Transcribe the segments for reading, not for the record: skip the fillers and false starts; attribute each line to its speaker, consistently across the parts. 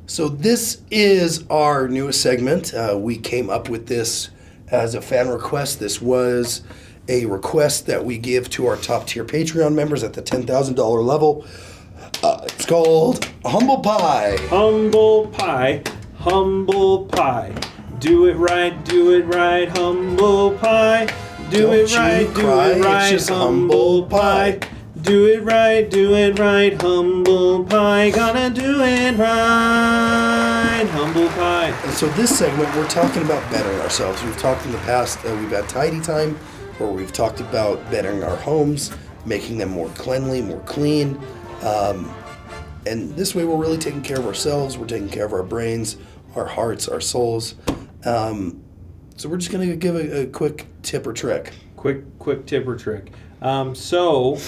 Speaker 1: So this is our newest segment. We came up with this as a fan request. This was a request that we give to our top tier Patreon members at the $10,000 level. It's called Humble Pie.
Speaker 2: Humble pie, humble pie. Do it right, humble pie. Do it right,
Speaker 1: It's just
Speaker 2: humble pie. Do it right, humble pie. Gonna do it right, humble pie.
Speaker 1: And so this segment, we're talking about bettering ourselves. We've talked in the past, we've had tidy time, where we've talked about bettering our homes, making them more cleanly, more clean. And this way we're really taking care of ourselves, we're taking care of our brains, our hearts, our souls. So we're just going to give a quick tip or trick.
Speaker 2: Quick tip or trick. So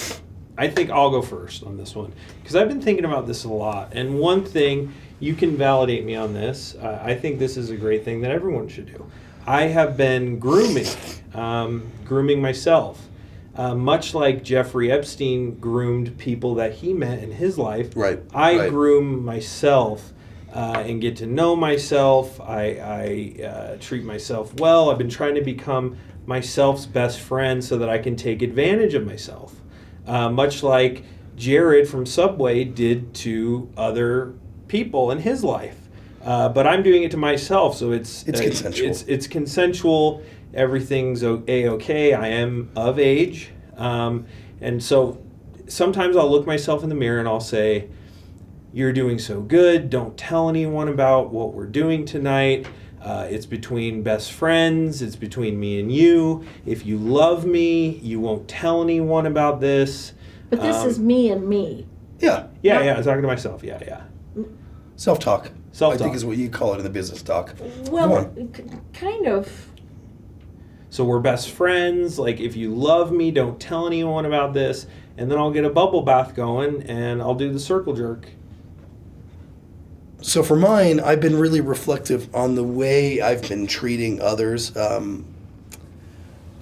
Speaker 2: I think I'll go first on this one because I've been thinking about this a lot. And one thing, you can validate me on this. I think this is a great thing that everyone should do. I have been grooming myself. Much like Jeffrey Epstein groomed people that he met in his life, I groom myself and get to know myself. I treat myself well. I've been trying to become myself's best friend so that I can take advantage of myself. Much like Jared from Subway did to other people in his life. But I'm doing it to myself, so it's consensual. It's consensual. Everything's A-okay. I am of age. And so sometimes I'll look myself in the mirror and I'll say, you're doing so good. Don't tell anyone about what we're doing tonight. It's between best friends. It's between me and you. If you love me, you won't tell anyone about this.
Speaker 3: But this is me and me.
Speaker 1: Yeah.
Speaker 2: I'm talking to myself. Yeah.
Speaker 1: Self-talk.
Speaker 2: Self-talk.
Speaker 1: I think is what you call it in the business talk.
Speaker 3: Well, kind of.
Speaker 2: So we're best friends. Like, if you love me, don't tell anyone about this. And then I'll get a bubble bath going, and I'll do the circle jerk.
Speaker 1: So for mine, I've been really reflective on the way I've been treating others.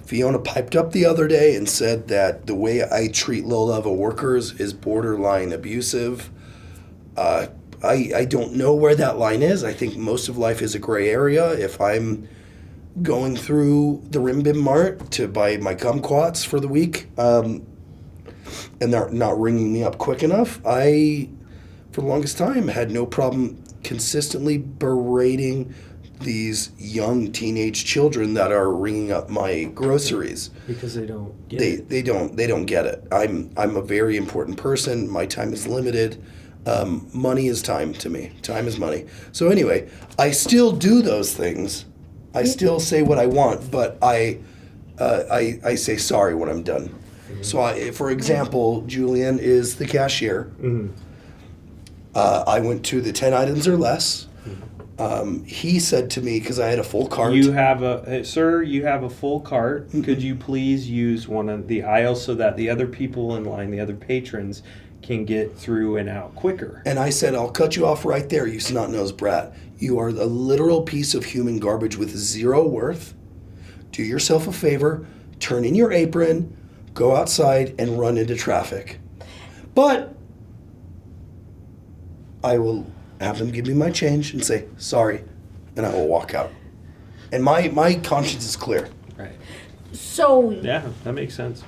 Speaker 1: Fiona piped up the other day and said that the way I treat low-level workers is borderline abusive. I don't know where that line is. I think most of life is a gray area. If I'm going through the Rim Bim Mart to buy my kumquats for the week, and they're not ringing me up quick enough, I, for the longest time, had no problem consistently berating these young teenage children that are ringing up my groceries
Speaker 2: because they don't get it.
Speaker 1: They don't get it. I'm a very important person. My time is limited. Money is time to me. Time is money. So anyway, I still do those things. I still say what I want, but I say sorry when I'm done. Mm-hmm. So for example, Julian is the cashier. Mm-hmm. I went to the 10 items or less. He said to me, because I had a full cart.
Speaker 2: Sir, you have a full cart. Mm-hmm. Could you please use one of the aisles so that the other people in line, the other patrons, can get through and out quicker?
Speaker 1: And I said, I'll cut you off right there, you snot-nosed brat. You are a literal piece of human garbage with zero worth. Do yourself a favor, turn in your apron, go outside, and run into traffic. But I will have them give me my change and say, sorry, and I will walk out. And my conscience is clear.
Speaker 2: Right.
Speaker 3: So...
Speaker 2: Yeah, that makes sense.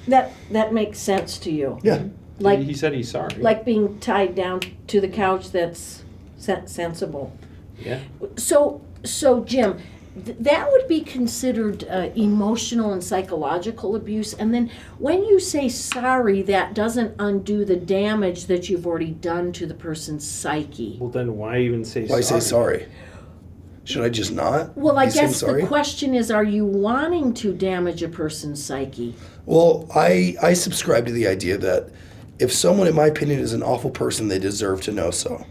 Speaker 3: That makes sense to you.
Speaker 1: Yeah.
Speaker 3: Like
Speaker 2: he said he's sorry.
Speaker 3: Like being tied down to the couch that's sensible.
Speaker 2: Yeah.
Speaker 3: So Jim, that would be considered emotional and psychological abuse. And then when you say sorry, that doesn't undo the damage that you've already done to the person's psyche.
Speaker 2: Well, then why even say sorry?
Speaker 1: Why say sorry? Should I just not?
Speaker 3: Well, I guess the question is, are you wanting to damage a person's psyche?
Speaker 1: Well, I subscribe to the idea that if someone, in my opinion, is an awful person, they deserve to know so.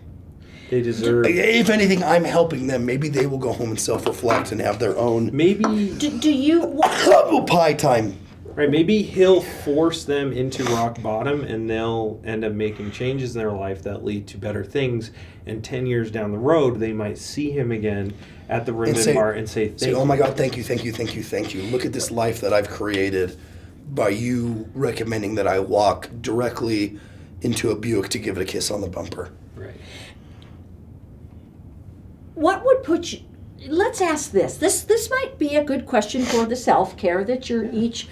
Speaker 2: They deserve...
Speaker 1: If anything, I'm helping them. Maybe they will go home and self-reflect and have their own...
Speaker 2: Maybe...
Speaker 3: Do you...
Speaker 1: Humble pie time!
Speaker 2: Right, maybe he'll force them into rock bottom and they'll end up making changes in their life that lead to better things. And 10 years down the road, they might see him again at the Rim Mart and say, thank you.
Speaker 1: Oh my God, thank you. Look at this life that I've created by you recommending that I walk directly into a Buick to give it a kiss on the bumper.
Speaker 2: Right.
Speaker 3: What would put you? Let's ask this. This might be a good question for the self-care that you're each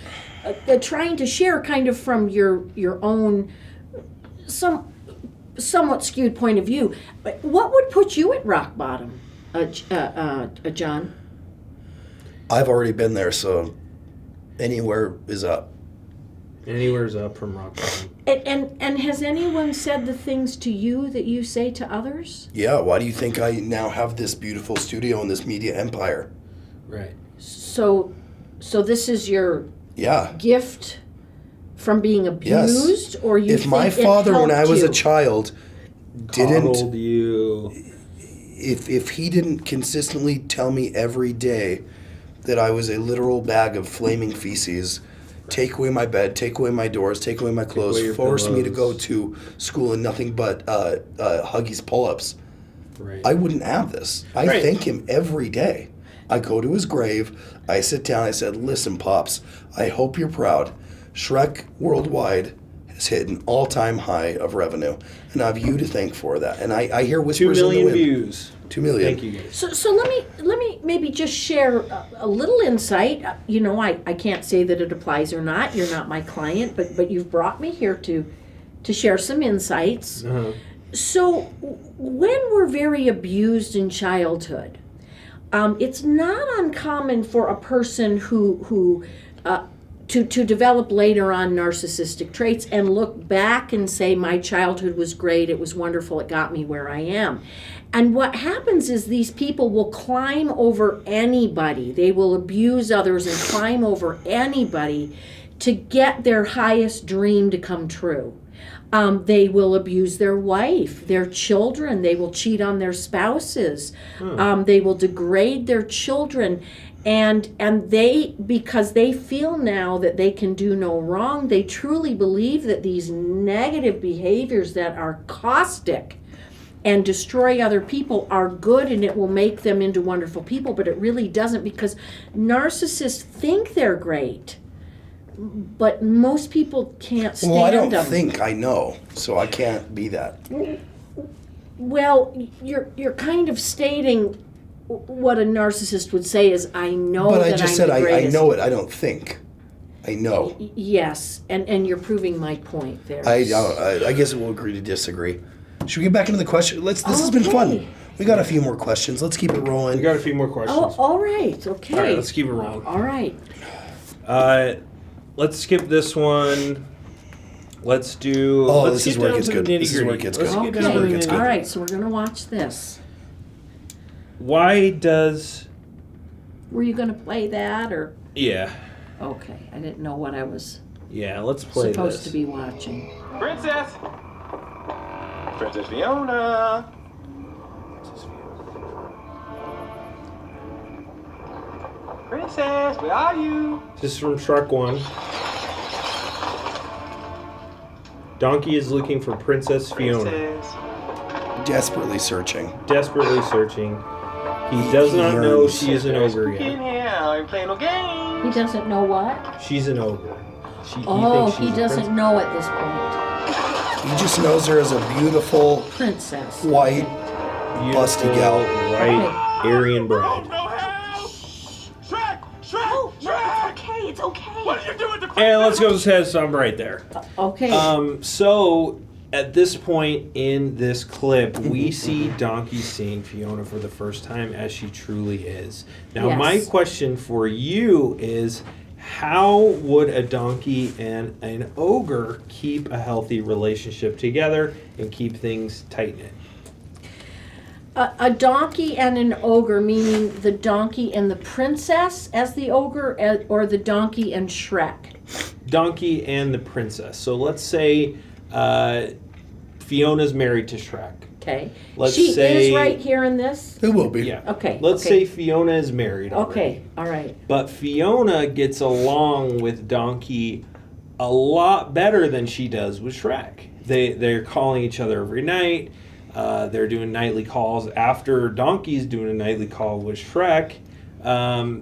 Speaker 3: trying to share, kind of from your own somewhat skewed point of view. What would put you at rock bottom, John?
Speaker 1: I've already been there, so anywhere is up.
Speaker 2: Anywhere's up from rock bottom.
Speaker 3: And has anyone said the things to you that you say to others?
Speaker 1: Yeah, why do you think I now have this beautiful studio and this media empire?
Speaker 2: Right.
Speaker 3: So this is your gift from being abused, or you?
Speaker 1: If
Speaker 3: think
Speaker 1: my
Speaker 3: it
Speaker 1: father, when I
Speaker 3: helped
Speaker 1: was
Speaker 3: you?
Speaker 1: a child,
Speaker 2: Coddled you.
Speaker 1: if he didn't consistently tell me every day that I was a literal bag of flaming feces, take away my bed, take away my doors, take away my clothes,
Speaker 2: away your
Speaker 1: force me to go
Speaker 2: pillows.
Speaker 1: to school in nothing but Huggies pull-ups,
Speaker 2: Right.
Speaker 1: I wouldn't have this. I
Speaker 2: Right.
Speaker 1: thank him every day. I go to his grave, I sit down, I said, listen, Pops, I hope you're proud. Shrek Worldwide has hit an all-time high of revenue, and I have you to thank for that. And I hear
Speaker 2: 2
Speaker 1: whispers in the
Speaker 2: million
Speaker 1: wind.
Speaker 2: views.
Speaker 1: 2 million.
Speaker 2: Thank you guys.
Speaker 3: So let me maybe just share a little insight. I can't say that it applies or not. You're not my client, but you've brought me here to share some insights.
Speaker 2: Uh-huh.
Speaker 3: So when we're very abused in childhood, it's not uncommon for a person who to develop later on narcissistic traits and look back and say, my childhood was great, it was wonderful, it got me where I am. And what happens is these people will climb over anybody. They will abuse others and climb over anybody to get their highest dream to come true. They will abuse their wife, their children. They will cheat on their spouses. They will degrade their children. And they, because they feel now that they can do no wrong, they truly believe that these negative behaviors that are caustic and destroy other people are good, and it will make them into wonderful people, but it really doesn't, because narcissists think they're great, but most people can't stand them.
Speaker 1: Well, I don't think, I know, so I can't be that.
Speaker 3: Well, you're kind of stating what a narcissist would say is, I know
Speaker 1: But
Speaker 3: that
Speaker 1: I just
Speaker 3: I'm
Speaker 1: said
Speaker 3: the
Speaker 1: I
Speaker 3: greatest.
Speaker 1: know it, I don't think. I know.
Speaker 3: Yes, and you're proving my point there.
Speaker 1: I guess we'll agree to disagree. Should we get back into the question? This has been fun.
Speaker 3: Okay.
Speaker 1: We got a few more questions. Let's keep it rolling.
Speaker 2: We got a few more questions.
Speaker 3: Oh, all right, okay.
Speaker 2: All right, let's keep it rolling.
Speaker 3: All right.
Speaker 2: Let's skip this one. Let's do.
Speaker 1: Oh,
Speaker 2: let's
Speaker 1: this
Speaker 2: get
Speaker 1: is where it
Speaker 2: down
Speaker 1: gets
Speaker 2: to the
Speaker 1: good. This is where it
Speaker 2: nitty-gritty.
Speaker 1: gets
Speaker 2: Let's
Speaker 1: good.
Speaker 2: get
Speaker 1: This is
Speaker 2: down to
Speaker 1: where it
Speaker 2: the
Speaker 1: gets
Speaker 2: nitty-gritty.
Speaker 1: good.
Speaker 3: All right, so we're going to watch this.
Speaker 2: Why does?
Speaker 3: Were you going to play that, or?
Speaker 2: Yeah,
Speaker 3: Okay, I didn't know what I was
Speaker 2: yeah. Let's play
Speaker 3: supposed
Speaker 2: this.
Speaker 3: to be watching.
Speaker 4: Princess Fiona! Princess, where are you?
Speaker 2: This is from Shrek 1. Donkey is looking for Princess Fiona,
Speaker 4: Princess.
Speaker 1: Desperately searching.
Speaker 2: desperately searching. He does not know
Speaker 1: yearns.
Speaker 2: she is an ogre
Speaker 4: Get in
Speaker 2: yet.
Speaker 4: here, I ain't playing no
Speaker 3: He
Speaker 4: games.
Speaker 3: doesn't know what?
Speaker 2: She's an ogre. He
Speaker 3: Oh,
Speaker 2: thinks
Speaker 3: he
Speaker 2: she's a
Speaker 3: doesn't
Speaker 2: princess.
Speaker 3: know at this point.
Speaker 1: He just knows her as a beautiful,
Speaker 3: Princess.
Speaker 1: white,
Speaker 2: Beautiful,
Speaker 1: busty gal.
Speaker 2: white, Aryan bride.
Speaker 4: No help! Shrek! Shrek!
Speaker 3: Oh, no,
Speaker 4: Shrek!
Speaker 3: it's okay, it's okay.
Speaker 4: What are you doing to Princess?
Speaker 2: And let's go ahead, so I'm right there.
Speaker 3: Okay.
Speaker 2: So at this point in this clip, we see Donkey seeing Fiona for the first time as she truly is. Now,
Speaker 3: Yes.
Speaker 2: my question for you is, how would a donkey and an ogre keep a healthy relationship together and keep things tight-knit?
Speaker 3: A donkey and an ogre, meaning the donkey and the princess as the ogre, or the donkey and Shrek?
Speaker 2: Donkey and the princess. So let's say Fiona's married to Shrek.
Speaker 3: Okay.
Speaker 2: Let's
Speaker 3: she
Speaker 2: say-
Speaker 3: is right here in this?
Speaker 1: It will be.
Speaker 2: Yeah.
Speaker 3: Okay,
Speaker 2: Let's
Speaker 3: okay.
Speaker 2: say Fiona is married already.
Speaker 3: Okay, all right.
Speaker 2: But Fiona gets along with Donkey a lot better than she does with Shrek. They're calling each other every night. They're doing nightly calls. After Donkey's doing a nightly call with Shrek,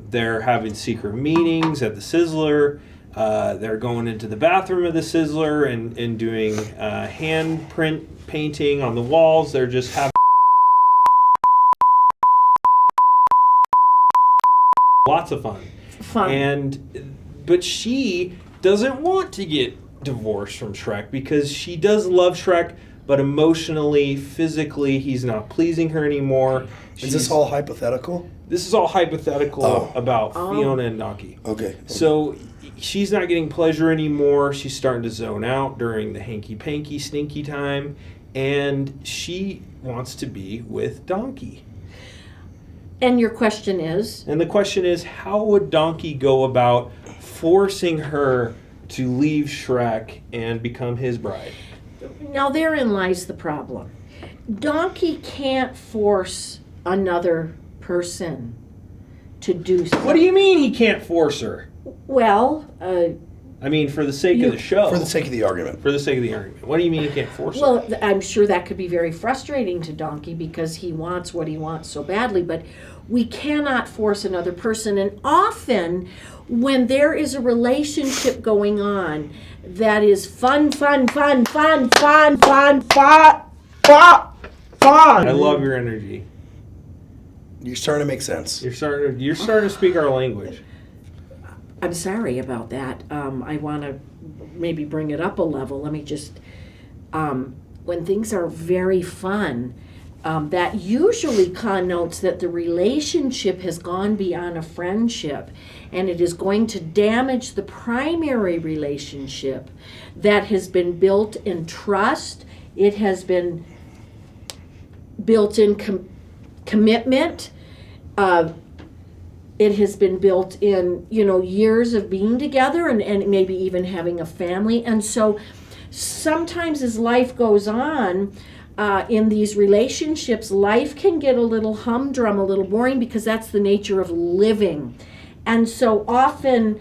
Speaker 2: they're having secret meetings at the Sizzler. They're going into the bathroom of the Sizzler and doing handprint painting on the walls. They're just having lots of fun. But she doesn't want to get divorced from Shrek because she does love Shrek, but emotionally, physically, he's not pleasing her anymore.
Speaker 1: Is this all hypothetical?
Speaker 2: This is all hypothetical about Fiona and Donkey.
Speaker 1: Okay.
Speaker 2: So she's not getting pleasure anymore. She's starting to zone out during the hanky-panky, stinky time, and she wants to be with Donkey.
Speaker 3: And your question is?
Speaker 2: And the question is, how would Donkey go about forcing her to leave Shrek and become his bride?
Speaker 3: Now, therein lies the problem. Donkey can't force another person to do something.
Speaker 2: What do you mean he can't force her?
Speaker 3: Well,
Speaker 2: I mean, for the sake of the show.
Speaker 1: For the sake of the argument.
Speaker 2: For the sake of the argument. What do you mean he can't force her?
Speaker 3: well, I'm sure that could be very frustrating to Donkey because he wants what he wants so badly, but we cannot force another person. And often, when there is a relationship going on that is fun.
Speaker 2: I love your energy.
Speaker 1: You're starting to make sense.
Speaker 2: You're starting to speak our language.
Speaker 3: I'm sorry about that. I want to maybe bring it up a level. Let me just, when things are very fun, that usually connotes that the relationship has gone beyond a friendship and it is going to damage the primary relationship that has been built in trust. It has been built in commitment. It has been built in, years of being together and maybe even having a family. And so sometimes as life goes on, in these relationships, life can get a little humdrum, a little boring, because that's the nature of living. And so often,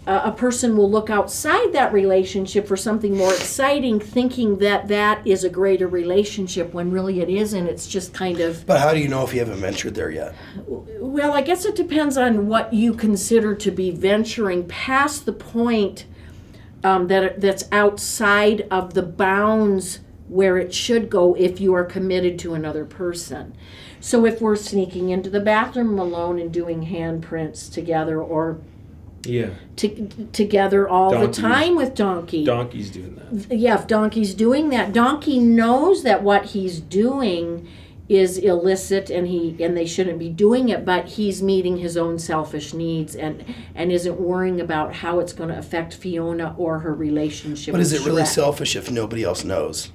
Speaker 3: a person will look outside that relationship for something more exciting, thinking that that is a greater relationship, when really it isn't. It's just kind of...
Speaker 1: But how do you know if you haven't ventured there yet?
Speaker 3: Well, I guess it depends on what you consider to be venturing past the point that's outside of the bounds where it should go if you are committed to another person. So if we're sneaking into the bathroom alone and doing handprints together, or together all the time with Donkey.
Speaker 2: Donkey's doing that.
Speaker 3: Yeah, if Donkey's doing that, Donkey knows that what he's doing is illicit and they shouldn't be doing it, but he's meeting his own selfish needs and isn't worrying about how it's going to affect Fiona or her relationship
Speaker 1: But
Speaker 3: with
Speaker 1: is it really
Speaker 3: Shrek.
Speaker 1: selfish if nobody else knows?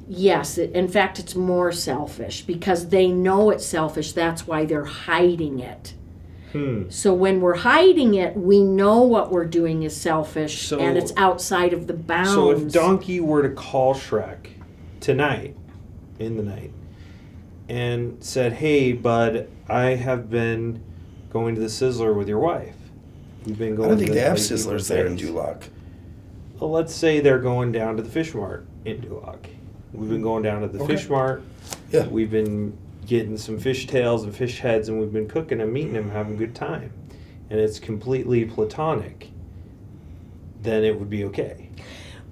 Speaker 3: Yes, in fact, it's more selfish because they know it's selfish. That's why they're hiding it. So when we're hiding it, we know what we're doing is selfish and it's outside of the bounds.
Speaker 2: So if Donkey were to call Shrek tonight, in the night, and said, "Hey, bud, I have been going to the Sizzler with your wife. We've been going."
Speaker 1: I don't think
Speaker 2: to
Speaker 1: they have
Speaker 2: like,
Speaker 1: Sizzlers there in Duloc.
Speaker 2: Well, let's say they're going down to the Fish Mart in Duloc. We've been going down to the Fish Mart.
Speaker 1: Yeah.
Speaker 2: We've been getting some fish tails and fish heads, and we've been cooking them, eating them, having a good time. And it's completely platonic. Then it would be okay.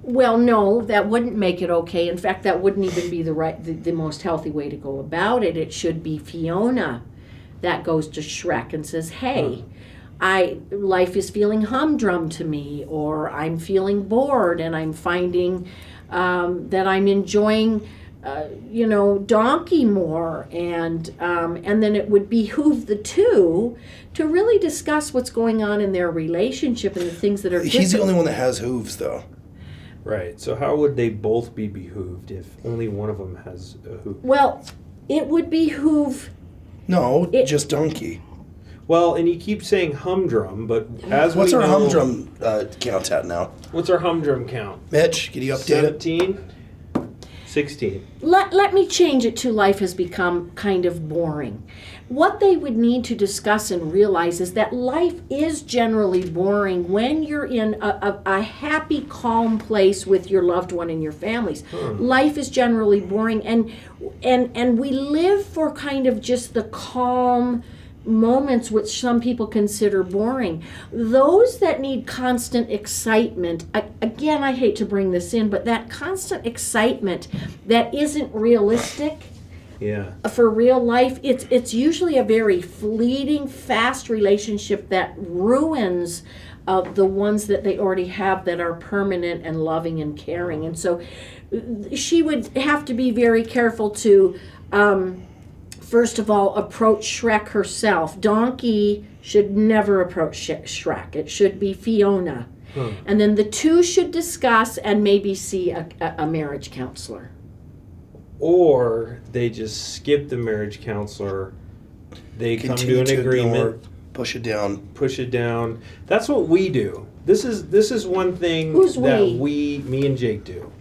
Speaker 3: Well, no, that wouldn't make it okay. In fact, that wouldn't even be the most healthy way to go about it. It should be Fiona that goes to Shrek and says, "Hey, life is feeling humdrum to me, or I'm feeling bored, and I'm finding that I'm enjoying, Donkey more." And then it would behoove the two to really discuss what's going on in their relationship and the things that are different.
Speaker 1: He's the only one that has hooves, though.
Speaker 2: Right. So how would they both be behooved if only one of them has a hoof?
Speaker 3: Well, it would behoove...
Speaker 1: No, just Donkey.
Speaker 2: Well, and you keep saying humdrum, but as
Speaker 1: What's
Speaker 2: we
Speaker 1: our
Speaker 2: know,
Speaker 1: humdrum count at now?
Speaker 2: What's our humdrum count?
Speaker 1: Mitch, can you update it?
Speaker 2: 17? 16.
Speaker 3: Let me change it to life has become kind of boring. What they would need to discuss and realize is that life is generally boring when you're in a happy, calm place with your loved one and your families. Life is generally boring, and we live for kind of just the calm, moments which some people consider boring. Those that need constant excitement, again, I hate to bring this in, but that constant excitement that isn't realistic for real life, it's usually a very fleeting, fast relationship that ruins the ones that they already have that are permanent and loving and caring. And so she would have to be very careful to first of all, approach Shrek herself. Donkey should never approach Shrek. It should be Fiona. And then the two should discuss and maybe see a marriage counselor.
Speaker 2: Or they just skip the marriage counselor. They
Speaker 1: Continue
Speaker 2: come to an agreement.
Speaker 1: Ignore, push it down.
Speaker 2: That's what we do. This is one thing that me and Jake do.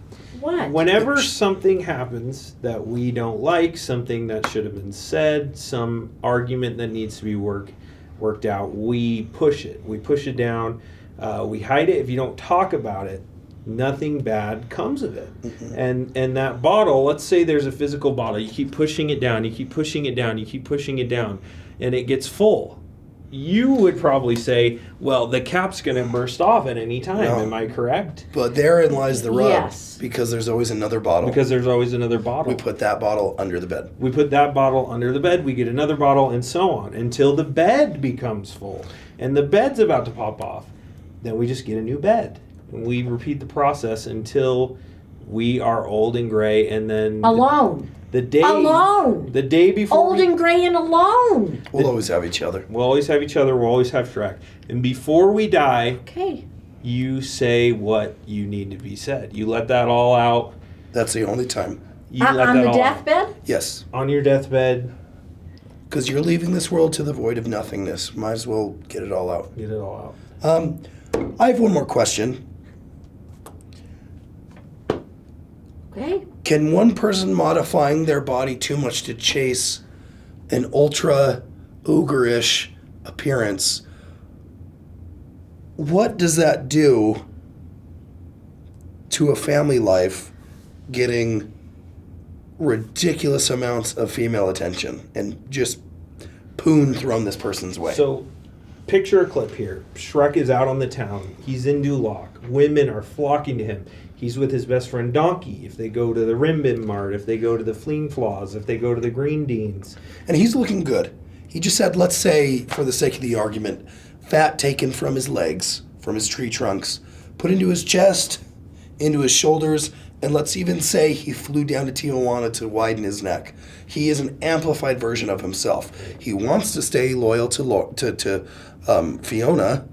Speaker 3: What?
Speaker 2: Whenever something happens that we don't like, something that should have been said, some argument that needs to be worked out, we push it. We push it down. We hide it. If you don't talk about it, nothing bad comes of it. Mm-hmm. And that bottle, let's say there's a physical bottle. You keep pushing it down. You keep pushing it down. You keep pushing it down. And it gets full. You would probably say, well, the cap's going to burst off at any time. No. Am I correct?
Speaker 1: But therein lies the rub.
Speaker 3: Yes.
Speaker 1: Because there's always another bottle.
Speaker 2: Because there's always another bottle.
Speaker 1: We put that bottle under the bed.
Speaker 2: We put that bottle under the bed. We get another bottle and so on until the bed becomes full. And the bed's about to pop off. Then we just get a new bed. And we repeat the process until we are old and gray and then...
Speaker 3: Alone.
Speaker 2: The day before
Speaker 3: old and gray and alone.
Speaker 1: We'll always have each other.
Speaker 2: We'll always have each other. We'll always have Shrek. And before we die,
Speaker 3: okay,
Speaker 2: you say what you need to be said. You let that all out.
Speaker 1: That's the only time.
Speaker 2: You let
Speaker 3: on
Speaker 2: that
Speaker 3: the
Speaker 2: all
Speaker 3: deathbed?
Speaker 1: Out. Yes.
Speaker 2: On your deathbed.
Speaker 1: Because you're leaving this world to the void of nothingness. Might as well get it all out.
Speaker 2: Get it all out.
Speaker 1: I have one more question.
Speaker 3: Okay.
Speaker 1: Can one person modifying their body too much to chase an ultra ogre-ish appearance, what does that do to a family life getting ridiculous amounts of female attention and just poon thrown this person's way?
Speaker 2: So, picture a clip here. Shrek is out on the town. He's in Duloc. Women are flocking to him. He's with his best friend Donkey. If they go to the Rimbin Mart, if they go to the Fleen Flaws, if they go to the Green Deans.
Speaker 1: And he's looking good. He just had, let's say, for the sake of the argument, fat taken from his legs, from his tree trunks, put into his chest, into his shoulders, and let's even say he flew down to Tijuana to widen his neck. He is an amplified version of himself. He wants to stay loyal to Fiona,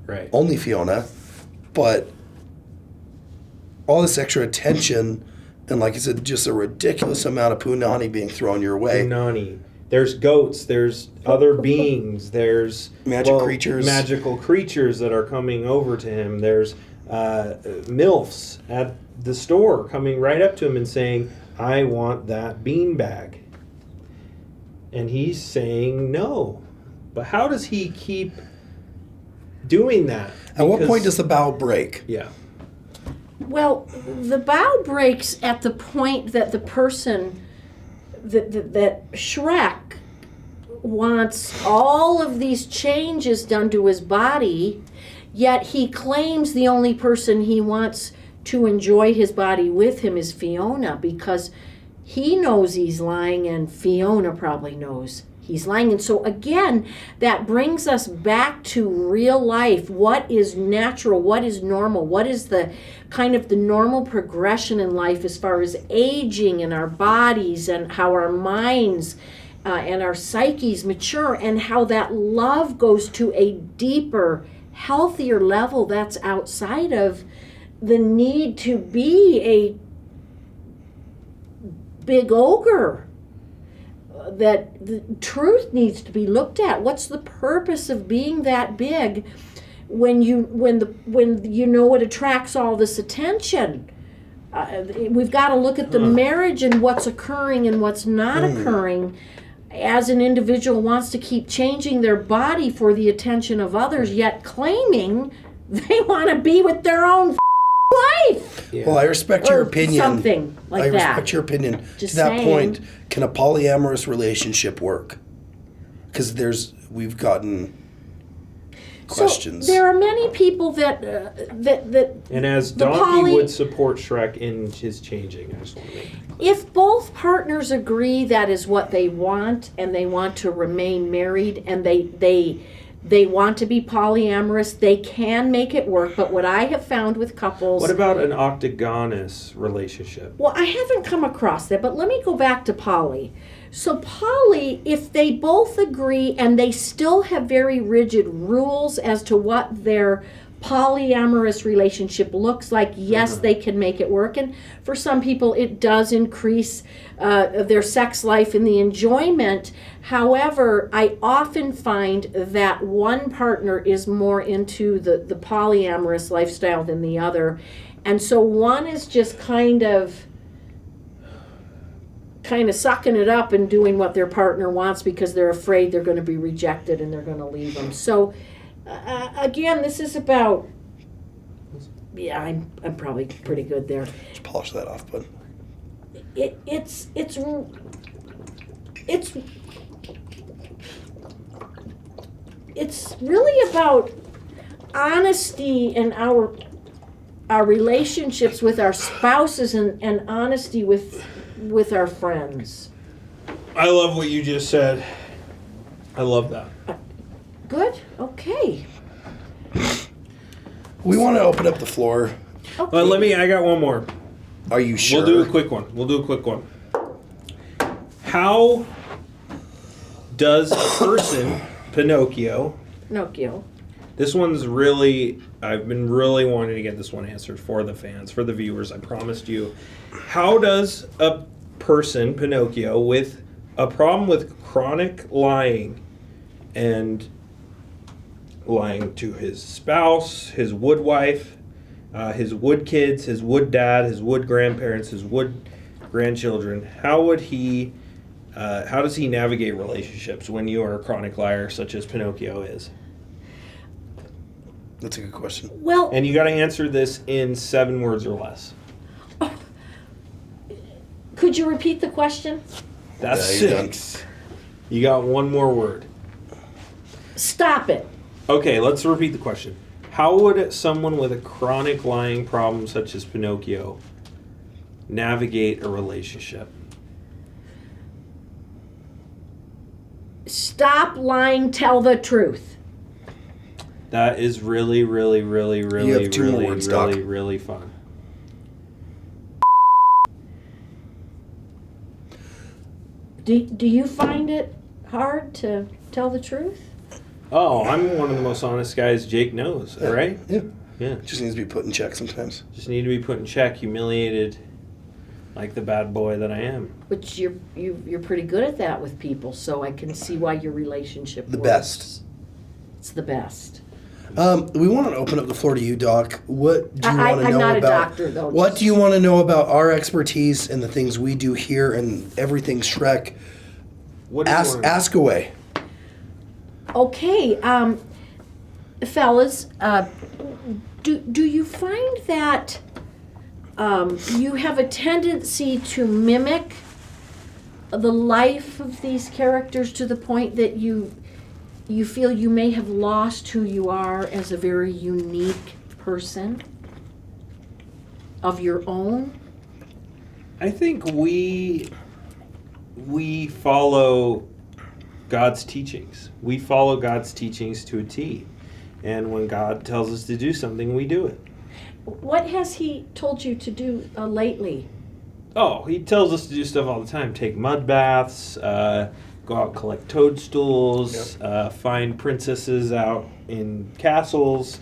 Speaker 2: right?
Speaker 1: Only Fiona, but all this extra attention and, like I said, just a ridiculous amount of punani being thrown your way.
Speaker 2: Punani. There's goats. There's other beings. There's magical creatures that are coming over to him. There's MILFs at the store coming right up to him and saying, I want that beanbag. And he's saying no. But how does he keep doing that?
Speaker 3: At
Speaker 1: what point does the bow break?
Speaker 2: Yeah.
Speaker 3: Well, the bow breaks at the point that the person, that Shrek wants all of these changes done to his body, yet he claims the only person he wants to enjoy his body with him is Fiona, because he knows he's lying and Fiona probably knows he's lying. And so again, that brings us back to real life. What is natural? What is normal? What is the kind of the normal progression in life as far as aging in our bodies and how our minds and our psyches mature, and how that love goes to a deeper, healthier level that's outside of the need to be a big ogre. That the truth needs to be looked at. What's the purpose of being that big when you know what attracts all this attention? We've got to look at the marriage and what's occurring and what's not occurring. As an individual wants to keep changing their body for the attention of others, yet claiming they want to be with their own life.
Speaker 1: Yeah. Well, I respect your opinion.
Speaker 3: Something like that.
Speaker 1: I respect your opinion.
Speaker 3: Just
Speaker 1: to that
Speaker 3: saying.
Speaker 1: point, can a polyamorous relationship work? Because we've gotten questions.
Speaker 3: So there are many people that
Speaker 2: And as
Speaker 3: the
Speaker 2: Donkey would support Shrek in his changing, I just want to make that clear.
Speaker 3: if both partners agree that is what they want and they want to remain married and they want to be polyamorous, they can make it work. But what I have found with couples...
Speaker 2: What about an octagonous relationship?
Speaker 3: Well, I haven't come across that, but let me go back to poly. So poly, if they both agree and they still have very rigid rules as to what their polyamorous relationship looks like, yes, they can make it work. And for some people, it does increase their sex life and the enjoyment. However, I often find that one partner is more into the polyamorous lifestyle than the other. And so one is just kind of sucking it up and doing what their partner wants because they're afraid they're going to be rejected and they're going to leave them. So again, this is about, I'm probably pretty good there.
Speaker 1: Just polish that off, bud.
Speaker 3: It's really about honesty in our relationships with our spouses and honesty with our friends.
Speaker 2: I love what you just said. I love that.
Speaker 3: Good? Okay.
Speaker 1: We want to open up the floor.
Speaker 3: Okay.
Speaker 2: I got one more.
Speaker 1: Are you sure?
Speaker 2: We'll do a quick one. How does a person, Pinocchio, this one's really, I've been really wanting to get this one answered for the fans, for the viewers, I promised you. How does a person, Pinocchio, with a problem with chronic lying and lying to his spouse, his wood wife, his wood kids, his wood dad, his wood grandparents, his wood grandchildren, how does he navigate relationships when you are a chronic liar such as Pinocchio is?
Speaker 1: That's a good question.
Speaker 3: Well,
Speaker 2: And you got to answer this in 7 words or less.
Speaker 3: could you repeat the question?
Speaker 2: That's
Speaker 1: Yeah, you're
Speaker 2: 6. You got one more word.
Speaker 3: Stop it.
Speaker 2: Okay, let's repeat the question. How would someone with a chronic lying problem such as Pinocchio navigate a relationship?
Speaker 3: Stop lying, tell the truth.
Speaker 2: That is really, really, really, really,
Speaker 1: You have 2 more
Speaker 2: really,
Speaker 1: words,
Speaker 2: really,
Speaker 1: Doc.
Speaker 2: really fun.
Speaker 3: Do you find it hard to tell the truth?
Speaker 2: Oh, I'm one of the most honest guys Jake knows, all right?
Speaker 1: Yeah.
Speaker 2: Yeah.
Speaker 1: Just needs to be put in check sometimes.
Speaker 2: Just need to be put in check, humiliated, like the bad boy that I am.
Speaker 3: Which you're pretty good at that with people, so I can see why your relationship
Speaker 1: The
Speaker 3: works.
Speaker 1: best.
Speaker 3: It's the best.
Speaker 1: We want to open up the floor to you, Doc. What do you want to
Speaker 3: I'm
Speaker 1: know
Speaker 3: not
Speaker 1: about?
Speaker 3: a doctor, though.
Speaker 1: What do you want to know about our expertise and the things we do here and everything Shrek?
Speaker 2: What do you want?
Speaker 1: Ask away.
Speaker 3: Okay, fellas, do you find that you have a tendency to mimic the life of these characters to the point that you feel you may have lost who you are as a very unique person of your own?
Speaker 2: I think we follow God's teachings. We follow God's teachings to a T. And when God tells us to do something, we do it.
Speaker 3: What has he told you to do lately?
Speaker 2: Oh, he tells us to do stuff all the time. Take mud baths, go out, collect toadstools, find princesses out in castles.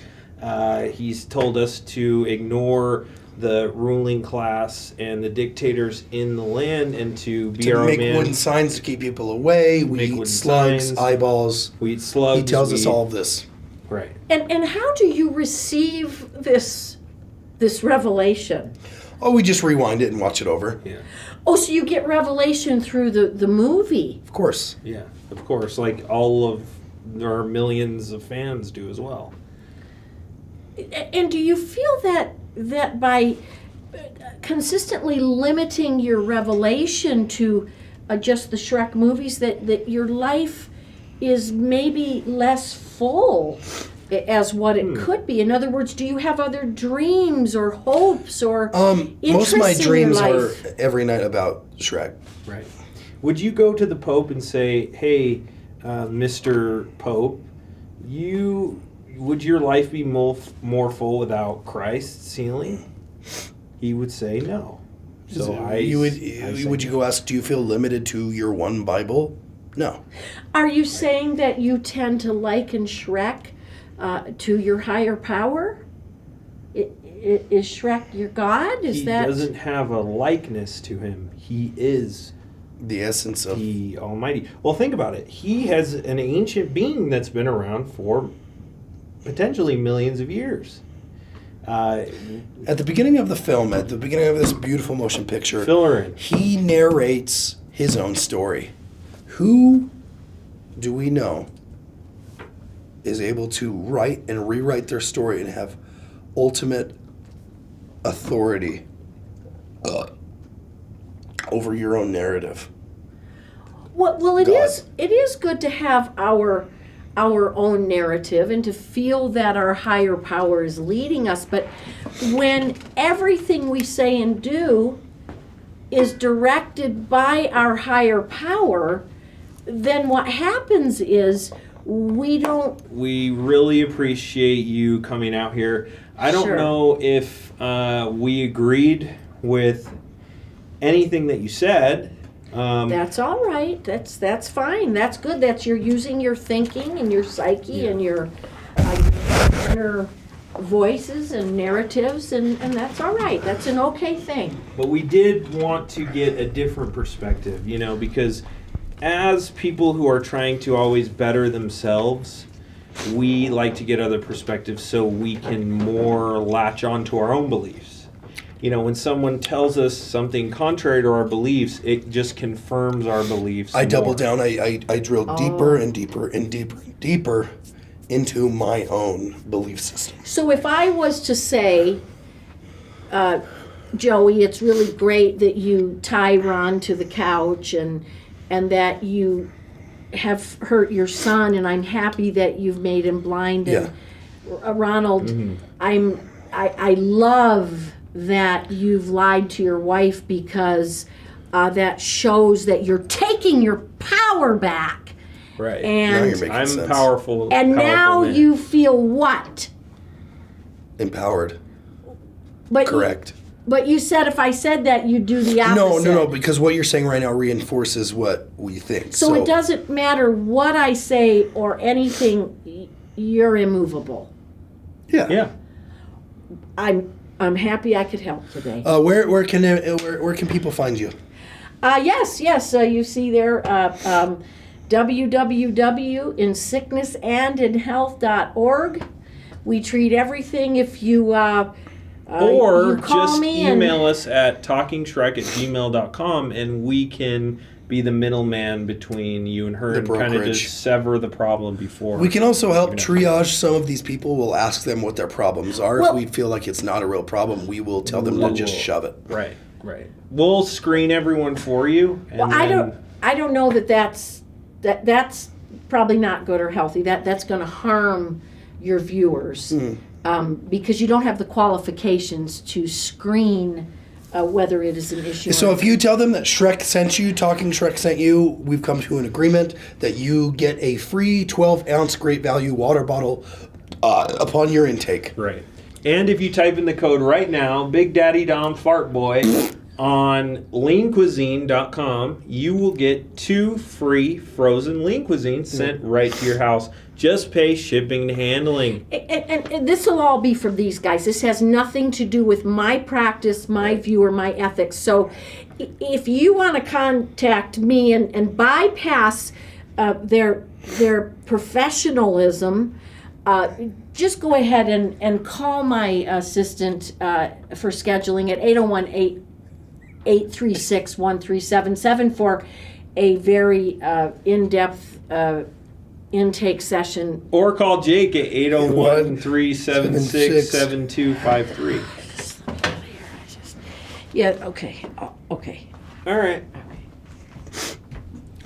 Speaker 2: He's told us to ignore the ruling class and the dictators in the land and to be
Speaker 1: To
Speaker 2: our
Speaker 1: make
Speaker 2: man.
Speaker 1: wooden signs to keep people away. We
Speaker 2: Make
Speaker 1: eat
Speaker 2: wooden
Speaker 1: slugs,
Speaker 2: signs.
Speaker 1: eyeballs.
Speaker 2: We eat slugs.
Speaker 1: He tells us
Speaker 2: we-
Speaker 1: all of this.
Speaker 2: Right.
Speaker 3: And how do you receive this revelation?
Speaker 1: Oh, we just rewind it and watch it over.
Speaker 2: Yeah.
Speaker 3: Oh, so you get revelation through the movie.
Speaker 1: Of course.
Speaker 2: Yeah. Of course, like all of our millions of fans do as well.
Speaker 3: And do you feel that by consistently limiting your revelation to just the Shrek movies, that your life is maybe less full as what it could be. In other words, do you have other dreams or hopes or
Speaker 1: Most of my
Speaker 3: interests in your
Speaker 1: dreams are
Speaker 3: life?
Speaker 1: every night about Shrek.
Speaker 2: Right. Would you go to the Pope and say, "Hey, Mr. Pope, would your life be more full without Christ sealing?" He would say no. So
Speaker 1: Would you go ask, do you feel limited to your one Bible? No.
Speaker 3: Are you saying that you tend to liken Shrek to your higher power? Is Shrek your God?
Speaker 2: He doesn't have a likeness to him. He is
Speaker 1: The essence of
Speaker 2: the Almighty. Well, think about it. He has an ancient being that's been around for potentially millions of years.
Speaker 1: At the beginning of the film, at the beginning of this beautiful motion picture,
Speaker 2: Fill her in.
Speaker 1: he narrates his own story. Who do we know is able to write and rewrite their story and have ultimate authority over your own narrative?
Speaker 3: Well, it
Speaker 1: God.
Speaker 3: is. It is good to have our own narrative and to feel that our higher power is leading us. But when everything we say and do is directed by our higher power, then what happens is we don't.
Speaker 2: We really appreciate you coming out here. I don't
Speaker 3: Sure.
Speaker 2: know if we agreed with anything that you said.
Speaker 3: That's all right. That's fine. That's good. That's you're using your thinking and your psyche and your inner voices and narratives, and that's all right. That's an okay thing.
Speaker 2: But we did want to get a different perspective, because as people who are trying to always better themselves, we like to get other perspectives so we can more latch on to our own beliefs. When someone tells us something contrary to our beliefs, it just confirms our beliefs.
Speaker 1: I double
Speaker 2: more.
Speaker 1: down. I drill deeper and deeper and deeper and deeper into my own belief system.
Speaker 3: So if I was to say, Joey, it's really great that you tie Ron to the couch and that you have hurt your son, and I'm happy that you've made him blind. And Ronald, I love that you've lied to your wife because that shows that you're taking your power back.
Speaker 2: Right.
Speaker 1: Now
Speaker 3: And
Speaker 1: you're making
Speaker 2: I'm
Speaker 1: sense.
Speaker 2: powerful.
Speaker 3: and
Speaker 2: powerful
Speaker 3: now
Speaker 2: man.
Speaker 3: you feel what?
Speaker 1: Empowered.
Speaker 3: But
Speaker 1: Correct.
Speaker 3: But you said if I said that, you'd do the opposite.
Speaker 1: No, because what you're saying right now reinforces what we think.
Speaker 3: So it doesn't matter what I say or anything, you're immovable.
Speaker 1: Yeah.
Speaker 2: Yeah.
Speaker 3: I'm happy I could help today.
Speaker 1: Where can people find you?
Speaker 3: Yes. You see there, www.insicknessandinhealth.org. We treat everything. If you
Speaker 2: Or
Speaker 3: you call
Speaker 2: just
Speaker 3: me and-
Speaker 2: email us at talkingshrek@gmail.com and we can be the middleman between you and her
Speaker 1: The
Speaker 2: and kind of
Speaker 1: brokerage.
Speaker 2: just sever the problem before.
Speaker 1: We can also help triage some of these people. We'll ask them what their problems are.
Speaker 3: Well-
Speaker 1: If we feel like it's not a real problem, we will tell them to just shove it.
Speaker 2: Right. We'll screen everyone for you. And
Speaker 3: Well,
Speaker 2: then,
Speaker 3: I don't know that's probably not good or healthy. That's going to harm your viewers because you don't have the qualifications to screen whether it is an issue.
Speaker 1: So
Speaker 3: or
Speaker 1: if you tell them that Shrek sent you, Talking Shrek sent you, we've come to an agreement that you get a free 12-ounce great value water bottle upon your intake.
Speaker 2: Right. And if you type in the code right now, Big Daddy Dom Fart Boy, on leancuisine.com, you will get 2 free frozen lean cuisines sent right to your house. Just pay shipping and handling.
Speaker 3: And this will all be from these guys. This has nothing to do with my practice, my view, or my ethics. So if you want to contact me and bypass their professionalism, just go ahead and call my assistant for scheduling at 801-836-1377 for a very in-depth intake session.
Speaker 2: Or call Jake at 801-376-7253.
Speaker 3: Yeah, okay. Okay.
Speaker 2: All right.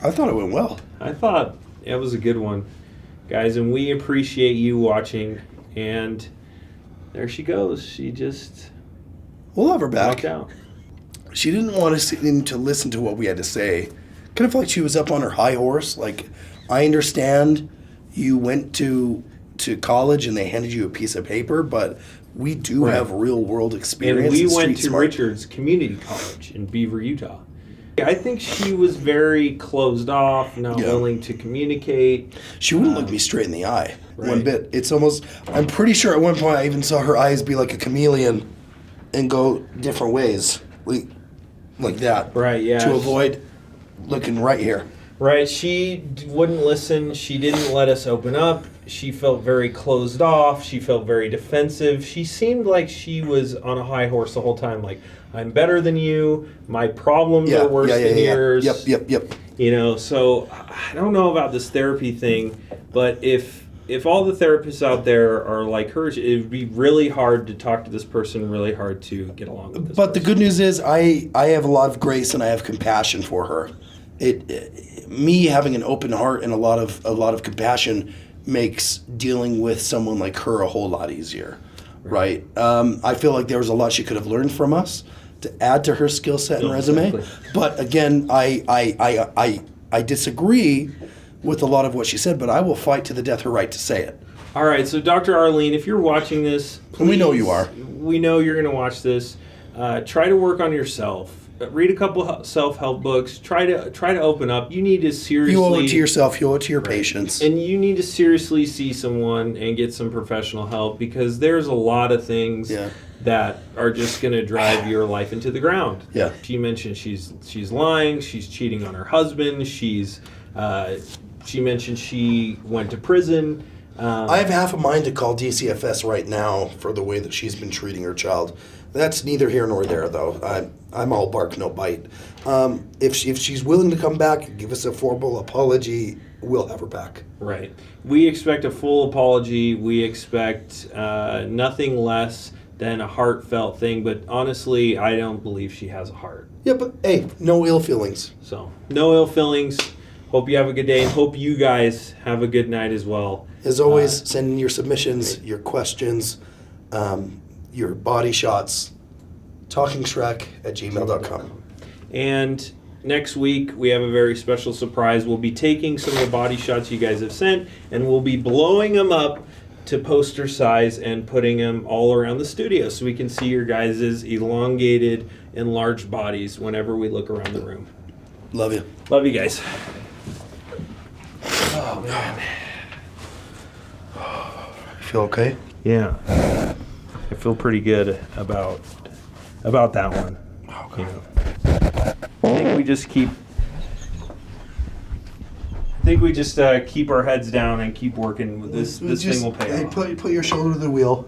Speaker 1: I thought it went well.
Speaker 2: I thought It was a good one, guys, and we appreciate you watching. And there she goes. She just
Speaker 1: We'll have her
Speaker 2: walked
Speaker 1: back.
Speaker 2: out.
Speaker 1: She didn't want us to listen to what we had to say. Kind of felt like she was up on her high horse. Like, I understand you went to college and they handed you a piece of paper, but we do
Speaker 2: Right.
Speaker 1: have real world experience.
Speaker 2: And we
Speaker 1: and
Speaker 2: went
Speaker 1: street
Speaker 2: to
Speaker 1: smart.
Speaker 2: Richards Community College in Beaver, Utah. I think she was very closed off, not
Speaker 1: Yeah.
Speaker 2: willing to communicate.
Speaker 1: She wouldn't look me straight in the eye one
Speaker 2: Right.
Speaker 1: bit. It's almost, I'm pretty sure at one point I even saw her eyes be like a chameleon and go different ways. Like that.
Speaker 2: Right, yeah.
Speaker 1: To avoid looking right here.
Speaker 2: Right, she wouldn't listen. She didn't let us open up. She felt very closed off. She felt very defensive. She seemed like she was on a high horse the whole time. Like, I'm better than you. My problems are worse than yours.
Speaker 1: Yep.
Speaker 2: You know, so I don't know about this therapy thing, but if all the therapists out there are like her, it would be really hard to talk to this person, really hard to get along with this
Speaker 1: But the
Speaker 2: person.
Speaker 1: good news is I have a lot of grace and I have compassion for her. Me having an open heart and a lot of compassion makes dealing with someone like her a whole lot easier, right? I feel like there was a lot she could have learned from us to add to her skill set and resume.
Speaker 2: Exactly.
Speaker 1: But again, I disagree with a lot of what she said, but I will fight to the death her right to say it.
Speaker 2: All right, so Dr. Arlene, if you're watching this,
Speaker 1: And we know
Speaker 2: please-
Speaker 1: you are.
Speaker 2: We know you're going to watch this. Try to work on yourself. Read a couple self-help books. Try to open up. You need to seriously.
Speaker 1: You owe it to yourself. You owe it to your patients.
Speaker 2: And you need to seriously see someone and get some professional help, because there's a lot of things
Speaker 1: Yeah.
Speaker 2: that are just going to drive your life into the ground.
Speaker 1: Yeah.
Speaker 2: She mentioned she's lying. She's cheating on her husband. She mentioned she went to prison.
Speaker 1: I have half a mind to call DCFS right now for the way that she's been treating her child. That's neither here nor there, though. I'm all bark, no bite. If she's willing to come back and give us a formal apology, we'll have her back.
Speaker 2: Right. We expect a full apology. We expect nothing less than a heartfelt thing. But honestly, I don't believe she has a heart.
Speaker 1: Yeah, but hey, no ill feelings.
Speaker 2: So, no ill feelings. Hope you have a good day, and hope you guys have a good night as well.
Speaker 1: As always, send in your submissions, your questions, your body shots, talkingshrek@gmail.com.
Speaker 2: And next week, we have a very special surprise. We'll be taking some of the body shots you guys have sent, and we'll be blowing them up to poster size and putting them all around the studio so we can see your guys' elongated, enlarged bodies whenever we look around the room.
Speaker 1: Love you.
Speaker 2: Love you guys. Oh, man.
Speaker 1: You feel okay?
Speaker 2: Yeah. I feel pretty good about that one.
Speaker 1: Okay.
Speaker 2: You know. I think we just keep our heads down and keep working with this. This thing will pay off.
Speaker 1: Put your shoulder to the wheel,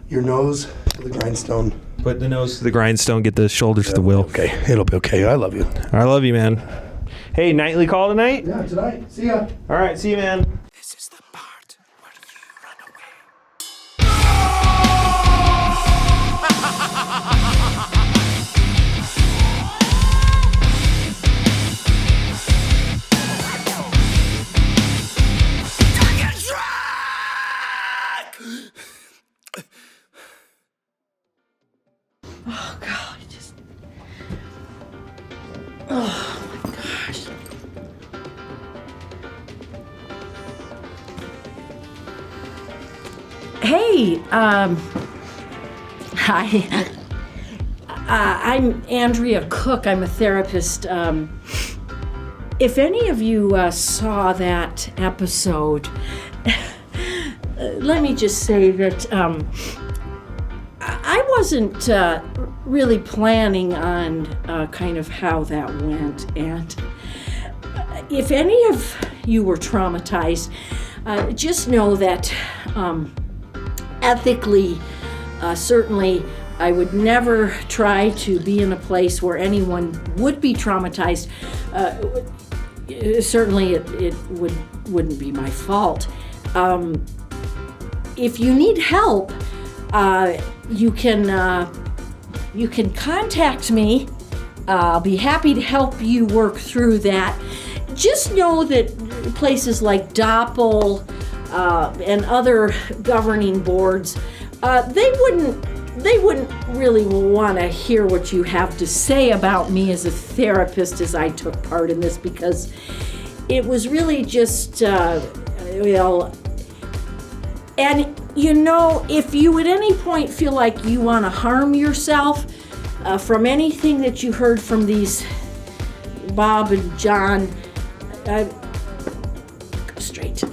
Speaker 1: your nose to the grindstone.
Speaker 2: Put the nose to the grindstone, get the shoulders to the wheel.
Speaker 1: Okay, it'll be okay. I love you.
Speaker 2: I love you, man. Hey, nightly call tonight?
Speaker 1: Yeah, tonight. See ya.
Speaker 2: All right, see you, man.
Speaker 5: This is the part where you run away.
Speaker 3: Oh God, it just. Oh my gosh. Hey, hi. I'm Andrea Cook. I'm a therapist. If any of you saw that episode, let me just say that I wasn't really planning on kind of how that went. And if any of you were traumatized, just know that ethically, certainly, I would never try to be in a place where anyone would be traumatized. Certainly, it wouldn't be my fault. If you need help, you can contact me. I'll be happy to help you work through that. Just know that places like Doppel and other governing boards, they wouldn't really want to hear what you have to say about me as a therapist as I took part in this, because it was really just, and if you at any point feel like you want to harm yourself from anything that you heard from these Bob and John, go straight to